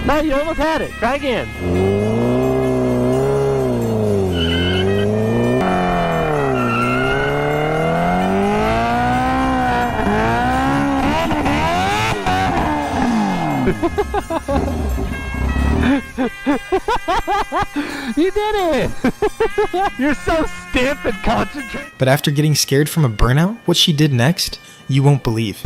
No, you almost had it. Try again. You did it! You're so stiff and concentrated. But after getting scared from a burnout, what she did next, you won't believe.